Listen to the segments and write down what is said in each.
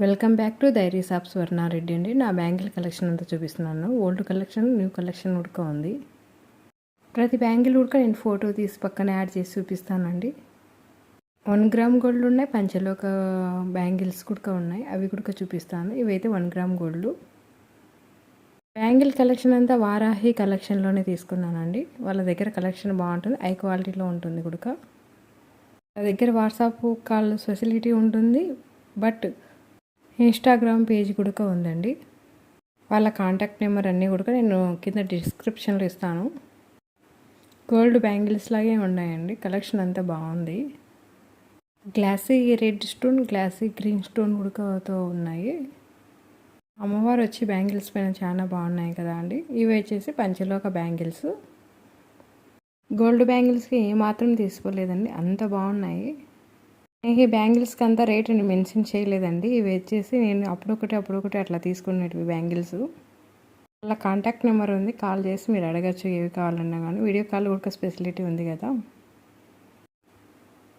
Welcome back to diaries of Swarna Reddy అండి. నా bangle collection అంతా చూపిస్తున్నాను. ఓల్డ్ కలెక్షన్, న్యూ కలెక్షన్ ఉడక ఉంది. ప్రతి బ్యాంగిల్ ఉడక నేను ఫోటో తీసి పక్కన యాడ్ చేసి చూపిస్తానండి. 1 గ్రామ్ గోల్డ్ ఉన్నాయి, పంచలోక బ్యాంగిల్స్ కూడా ఉన్నాయి, అవి కూడా చూపిస్తాను. ఇవైతే 1 గ్రామ్ గోల్డ్. బ్యాంగిల్ కలెక్షన్ అంతా వారాహి కలెక్షన్లోనే తీసుకున్నానండి. వాళ్ళ దగ్గర కలెక్షన్ బాగుంటుంది, హై క్వాలిటీలో ఉంటుంది కూడా. వాళ్ళ దగ్గర వాట్సాప్ కాల్ ఫెసిలిటీ ఉంటుంది, బట్ ఇన్స్టాగ్రామ్ పేజ్ కూడా ఉందండి. వాళ్ళ కాంటాక్ట్ నెంబర్ అన్నీ కూడా నేను కింద డిస్క్రిప్షన్లో ఇస్తాను. గోల్డ్ బ్యాంగిల్స్ లాగే ఉన్నాయండి. కలెక్షన్ అంతా బాగుంది. Glossy red stone, glossy green stone ఉడకతో ఉన్నాయి. అమ్మవారు వచ్చి బ్యాంగిల్స్ పైన చాలా బాగున్నాయి కదా అండి. ఇవి వచ్చేసి పంచలోక బ్యాంగిల్స్. గోల్డ్ బ్యాంగిల్స్కి ఏమాత్రం తీసుకోలేదండి, అంత బాగున్నాయి. ఈ బ్యాంగిల్స్కి అంతా రేట్ నేను మెన్షన్ చేయలేదండి. ఇవి వచ్చేసి నేను అప్పుడొకటి అట్లా తీసుకునేటివి బ్యాంగిల్స్. అలా కాంటాక్ట్ నెంబర్ ఉంది, కాల్ చేసి మీరు అడగచ్చు ఏవి కావాలన్నా కానీ. వీడియో కాల్ కూడా ఫెసిలిటీ ఉంది కదా.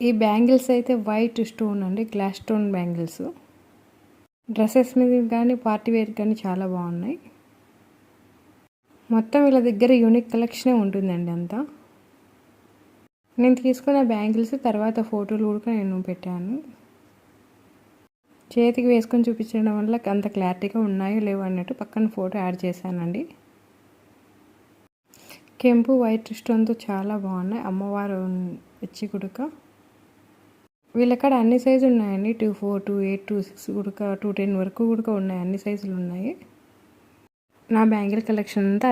ఈ బ్యాంగిల్స్ అయితే వైట్ స్టోన్ అండి, గ్లాస్ స్టోన్ బ్యాంగిల్స్. డ్రెస్సెస్ మీద కానీ పార్టీ వేర్ కానీ చాలా బాగున్నాయి. మొత్తం వీళ్ళ దగ్గర యూనిక్ కలెక్షనే ఉంటుందండి అంతా. నేను తీసుకున్న బ్యాంగిల్స్ తర్వాత ఫోటోలు కూడా నేను పెట్టాను. చేతికి వేసుకొని చూపించడం వల్ల అంత క్లారిటీగా ఉన్నాయో లేవో అన్నట్టు పక్కన ఫోటో యాడ్ చేశానండి. కెంపు వైట్ స్టోన్తో చాలా బాగున్నాయి. అమ్మవారు వచ్చి కుడక వీళ్ళక్కడ అన్ని సైజులు ఉన్నాయండి. 2-4, 2-8, 2-6 కుడక 2-10 వరకు కూడా ఉన్నాయి. అన్ని సైజులు ఉన్నాయి. నా బ్యాంగిల్ కలెక్షన్ అంతా